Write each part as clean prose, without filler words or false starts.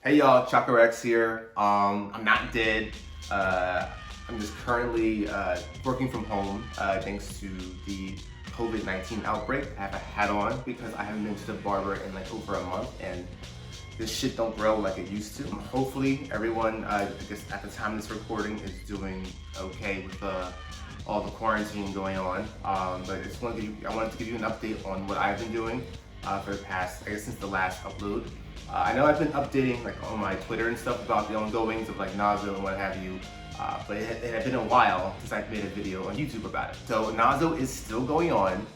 Hey y'all, Chakra-X here. I'm not dead. I'm just currently working from home thanks to the COVID-19 outbreak. I have a hat on because I haven't been to the barber in like over a month and this shit don't grow like it used to. Hopefully everyone, I guess at the time of this recording, is doing okay with all the quarantine going on. But I wanted to give you an update on what I've been doing for the past, I guess since the last upload. I know I've been updating like on my Twitter and stuff about the ongoings of like Nazo and what have you, but it had been a while since I've made a video on YouTube about it. So Nazo is still going on,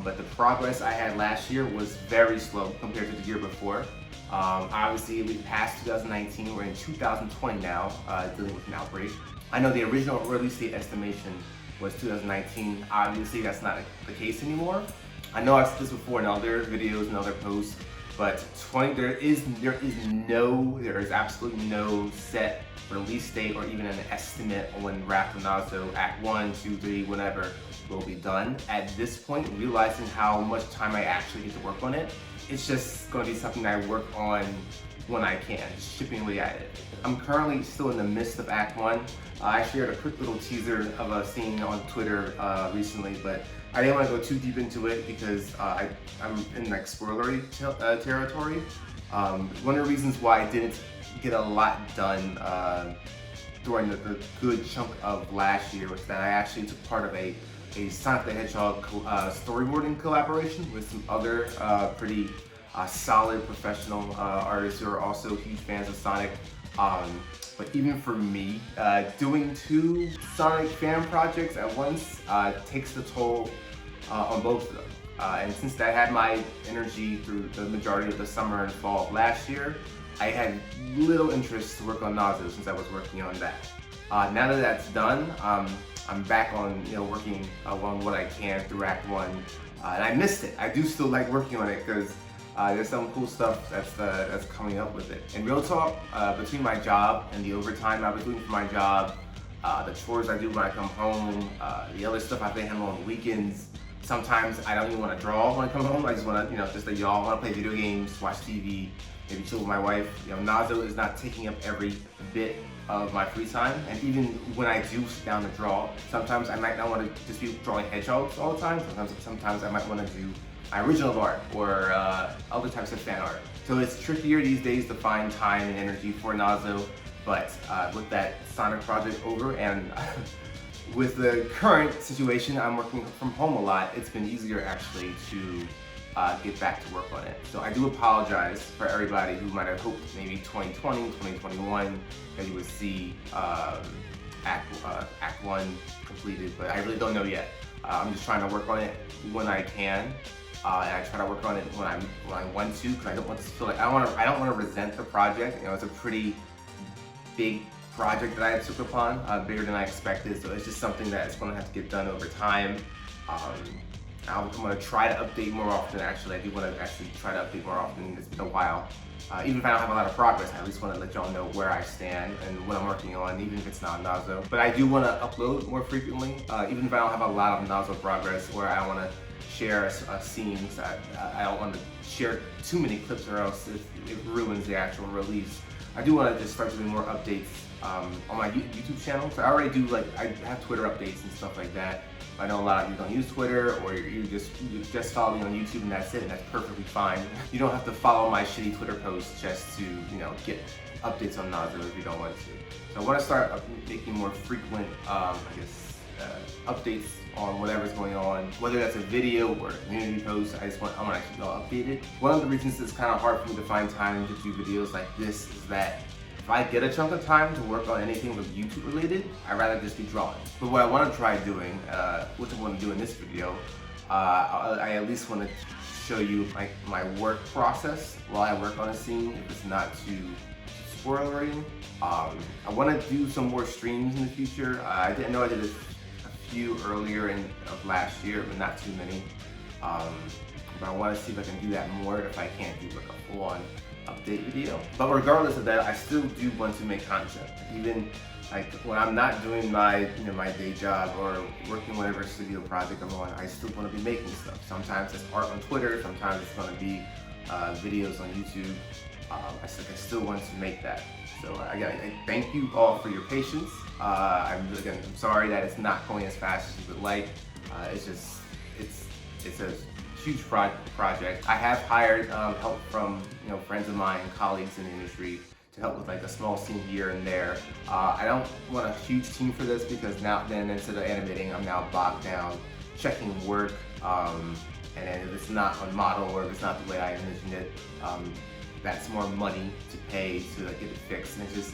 but the progress I had last year was very slow compared to the year before. Obviously, we passed 2019, we're in 2020 now, dealing with an outbreak. I know the original release date estimation was 2019. Obviously, that's not the case anymore. I know I've said this before in other videos and other posts, but there is absolutely no set release date or even an estimate on when Wrath of Nazo Act 1, 2, 3, whatever will be done. At this point, realizing how much time I actually get to work on it, it's just going to be something I work on when I can, just chipping away at it. I'm currently still in the midst of Act 1. I shared a quick little teaser of a scene on Twitter recently, but I didn't want to go too deep into it because I'm in like spoilery territory. One of the reasons why I didn't get a lot done during the good chunk of last year was that I actually took part of a Sonic the Hedgehog storyboarding collaboration with some other pretty solid professional artists who are also huge fans of Sonic. But even for me, doing two Sonic fan projects at once takes the toll on both of them. And since I had my energy through the majority of the summer and fall of last year, I had little interest to work on Nazo since I was working on that. Now that that's done, I'm back on working on what I can through Act 1, and I missed it. I do still like working on it because there's some cool stuff that's coming up with it. And real talk, between my job and the overtime I was doing for my job, the chores I do when I come home, the other stuff I've been handling on the weekends, sometimes I don't even want to draw when I come home. I just want to, just like y'all, want to play video games, watch TV, maybe chill with my wife. Nazo is not taking up every bit of my free time, and even when I do sit down to draw, sometimes I might not want to just be drawing hedgehogs all the time. Sometimes I might want to do my original art or other types of fan art. So it's trickier these days to find time and energy for Nazo, but with that Sonic project over and with the current situation, I'm working from home a lot, it's been easier actually to get back to work on it. So I do apologize for everybody who might have hoped maybe 2020, 2021 that you would see Act 1 completed, but I really don't know yet. I'm just trying to work on it when I can, and I try to work on it when I want to, because I don't want to feel like I don't want to resent the project. It's a pretty big project that I took upon, bigger than I expected. So it's just something that is going to have to get done over time. I'm going to try to update more often. Actually, I do want to actually try to update more often. It's been a while. Even if I don't have a lot of progress, I at least want to let y'all know where I stand and what I'm working on, even if it's not Nazo. But I do want to upload more frequently, even if I don't have a lot of Nazo progress, or I want to share scenes. I don't want to share too many clips, or else it ruins the actual release. I do want to just start doing more updates on my YouTube channel. So I already do, I have Twitter updates and stuff like that. I know a lot of you don't use Twitter, or you just follow me on YouTube and that's it, and that's perfectly fine. You don't have to follow my shitty Twitter posts just to get updates on Nazo if you don't want to. So I want to start making more frequent, updates on whatever's going on, whether that's a video or a community post. I want to keep y'all updated. One of the reasons it's kind of hard for me to find time to do videos like this is that if I get a chunk of time to work on anything with YouTube related, I'd rather just be drawing. But what I want to try doing, which I want to do in this video, I at least want to show you my work process while I work on a scene, if it's not too spoilery. I want to do some more streams in the future. I know I did a few earlier of last year, but not too many. But I want to see if I can do that more if I can't do like a full-on update video. But regardless of that, I still do want to make content. Even when I'm not doing my my day job or working whatever studio project I'm on, I still want to be making stuff. Sometimes it's art on Twitter, sometimes it's going to be videos on YouTube. I still want to make that. So I thank you all for your patience. I'm sorry that it's not going as fast as you would like. It's a huge project. I have hired help from friends of mine, colleagues in the industry, to help with like a small scene here and there. I don't want a huge team for this because now then instead of animating, I'm now bogged down checking work, and then if it's not on model or if it's not the way I envisioned it, that's more money to pay to get it fixed. And it's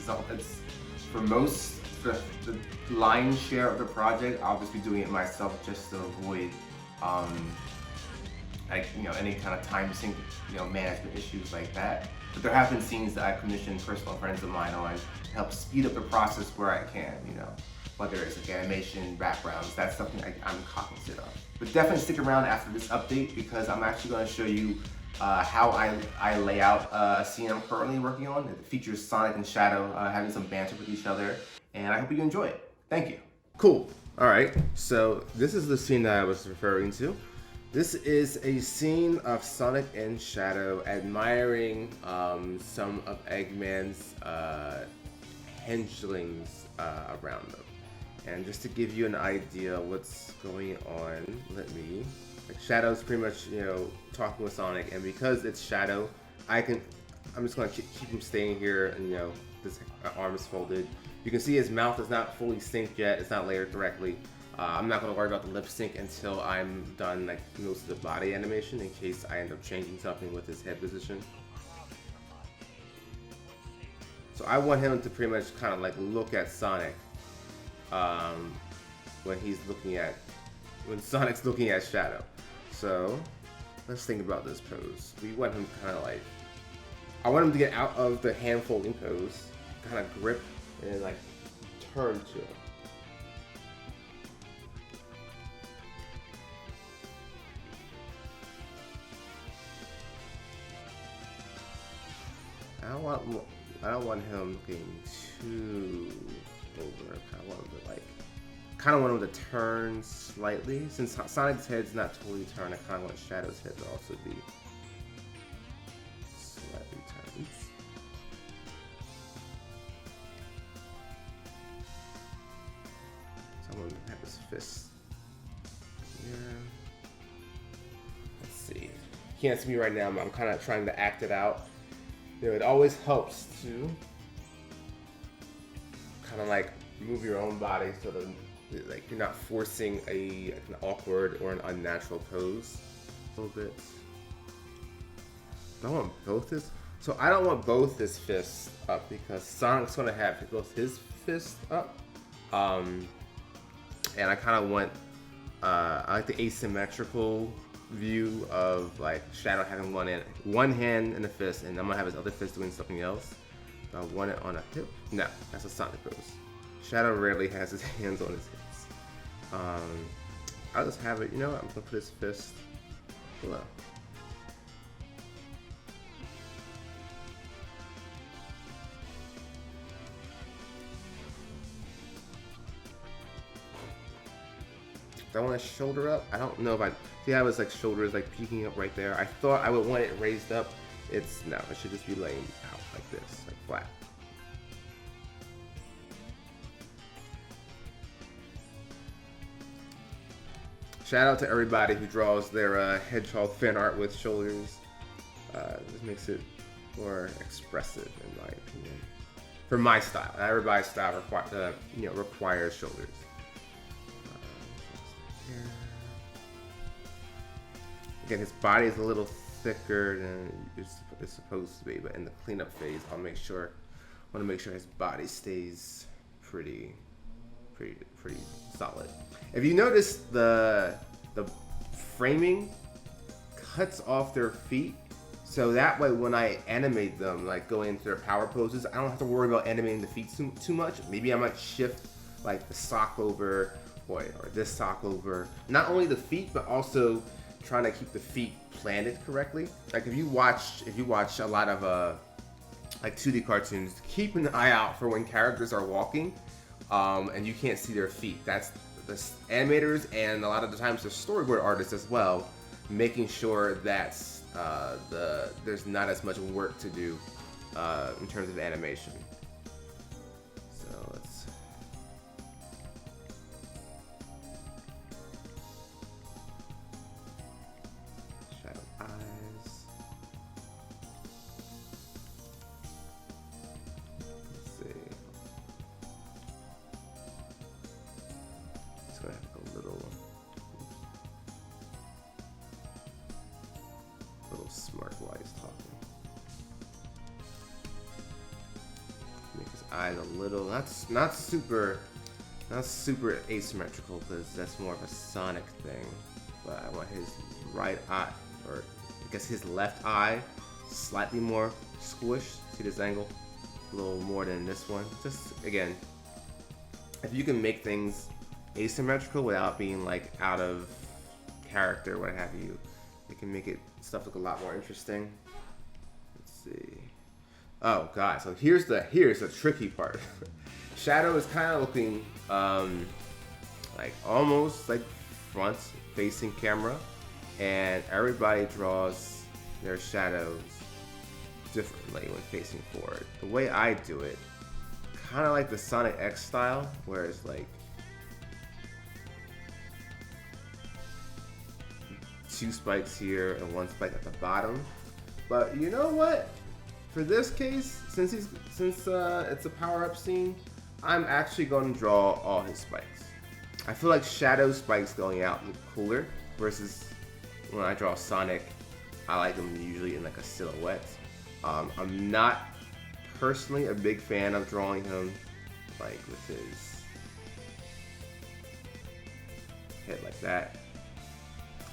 for the lion's share of the project, I'll just be doing it myself just to avoid any kind of time sync, management issues like that. But there have been scenes that I've commissioned personal friends of mine on to help speed up the process where I can, whether it's like animation, backgrounds, that's something I'm cognizant of. But definitely stick around after this update because I'm actually going to show you how I lay out a scene I'm currently working on. It features Sonic and Shadow having some banter with each other, and I hope you enjoy it. Thank you. Cool. All right, so this is the scene that I was referring to. This is a scene of Sonic and Shadow admiring some of Eggman's henchlings around them. And just to give you an idea of what's going on, Shadow's pretty much, talking with Sonic, and because it's Shadow, I'm just gonna keep him staying here, and his arm is folded. You can see his mouth is not fully synced yet, it's not layered correctly. I'm not gonna worry about the lip sync until I'm done most of the body animation in case I end up changing something with his head position. So I want him to pretty much kind of look at Sonic when Sonic's looking at Shadow. So let's think about this pose. We want him I want him to get out of the hand folding pose, kind of grip and turn to him. I don't want him looking too over. I kind of want him to turn slightly. Since Sonic's head's not totally turned, I kind of want Shadow's head to also be slightly turned. So I'm gonna have his fist here. Let's see. You can't see me right now, but I'm kind of trying to act it out. It always helps to kind of move your own body so that you're not forcing an awkward or an unnatural pose. A little bit. I want both his. So I don't want both his fists up because Sonic's gonna have both his fists up. And I kind of want I like the asymmetrical view of Shadow having one hand in the fist, and I'm gonna have his other fist doing something else. So I want it on a hip. No, that's a Sonic pose. Shadow rarely has his hands on his hips. I'll just have it. I'm gonna put his fist below. Do I want his shoulder up? I don't know if I see how his shoulders peeking up right there. I thought I would want it raised up. It should just be laying out like this, flat. Shout out to everybody who draws their hedgehog fan art with shoulders. This makes it more expressive in my opinion. For my style, everybody's style requires shoulders. Again, his body is a little thicker than it's supposed to be, but in the cleanup phase, I want to make sure his body stays pretty solid. If you notice, the framing cuts off their feet, so that way when I animate them, going into their power poses, I don't have to worry about animating the feet too much. Maybe I might shift the sock over, or this sock over. Not only the feet, but also trying to keep the feet planted correctly. If you watch a lot of 2D cartoons, keep an eye out for when characters are walking, and you can't see their feet. That's the animators and a lot of the times the storyboard artists as well, making sure that there's not as much work to do in terms of animation. So let's shadow eyes. Let's see. It's gonna have a little smart while he's talking. Make his eyes a little not super asymmetrical, because that's more of a Sonic thing. But I want his right eye, or I guess his left eye, slightly more squished. See this angle? A little more than this one. Just again, if you can make things asymmetrical without being like out of character, what have you, it can make stuff look a lot more interesting. Let's see. Oh god, so here's the tricky part. Shadow is kind of looking like almost like front facing camera, and everybody draws their shadows differently when facing forward. The way I do it, kind of like the Chakra-X style, where it's like 2 spikes here and 1 spike at the bottom. But you know what? For this case, since it's a power-up scene, I'm actually going to draw all his spikes. I feel like shadow spikes going out look cooler, versus when I draw Sonic, I like them usually in like a silhouette. I'm not personally a big fan of drawing him like with his head like that.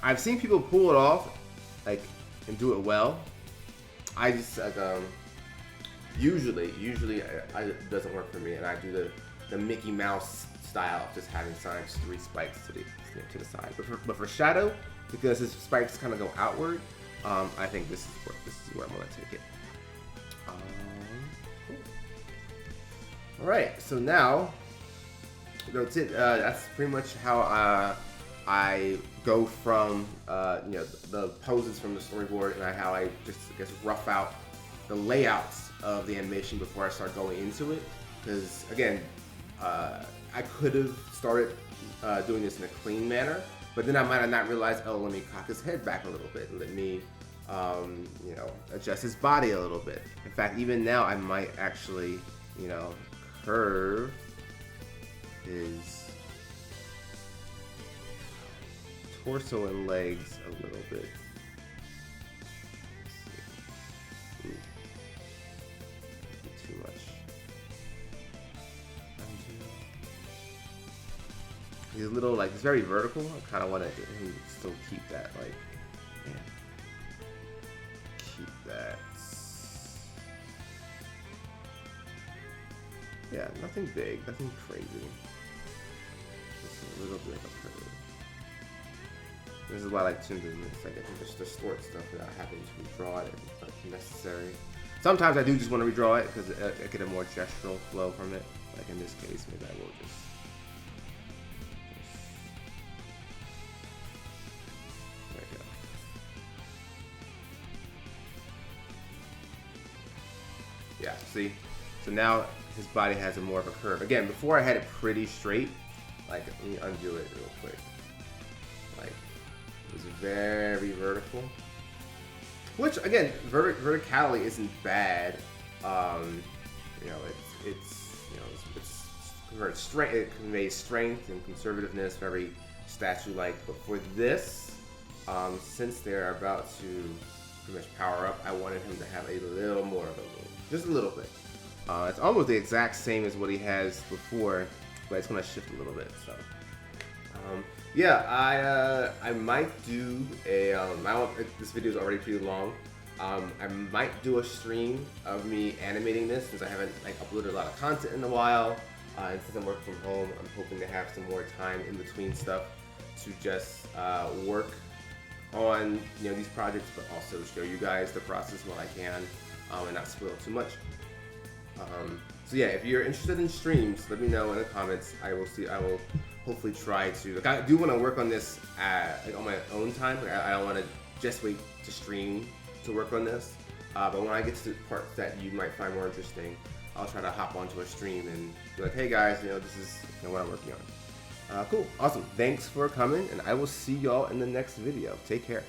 I've seen people pull it off, like, and do it well. I just like usually it doesn't work for me, and I do the Mickey Mouse style of just having Sonic's 3 spikes to the side. But for Shadow, because his spikes kind of go outward, I think this is where I'm gonna take it. Cool. All right, so now that's it. That's pretty much how I go from the poses from the storyboard, and how I just, I guess, rough out the layouts of the animation before I start going into it. Because again, I could have started doing this in a clean manner, but then I might have not realized, oh, let me cock his head back a little bit, let me adjust his body a little bit. In fact, even now I might actually curve his torso and legs a little bit. Ooh. Too much. He's a little, like, he's very vertical. I kind of want to still keep that, like, keep that. Yeah, nothing big, nothing crazy. Just a little bit of a curve. This is why I like to do this. Like, I can just distort stuff without having to redraw it if necessary. Sometimes I do just want to redraw it because I get a more gestural flow from it. Like in this case, maybe I will just there we go. Yeah, see? So now his body has a more of a curve. Again, before I had it pretty straight. Like, let me undo it real quick. Like, it was very vertical. Which, again, verticality isn't bad. It conveys strength and conservativeness, very statue-like. But for this, since they're about to pretty much power up, I wanted him to have a little more of a move, just a little bit. It's almost the exact same as what he has before, but it's gonna shift a little bit. So, yeah, I might do a. This video is already pretty long. I might do a stream of me animating this, since I haven't uploaded a lot of content in a while. And since I'm working from home, I'm hoping to have some more time in between stuff to just work on these projects, but also show you guys the process while I can, and not spoil too much. So yeah, if you're interested in streams, let me know in the comments. I will hopefully try to. I do want to work on this on my own time. I don't want to just wait to stream to work on this. But when I get to the parts that you might find more interesting, I'll try to hop onto a stream and be like, hey guys, this is what I'm working on. Cool, awesome. Thanks for coming, and I will see y'all in the next video. Take care.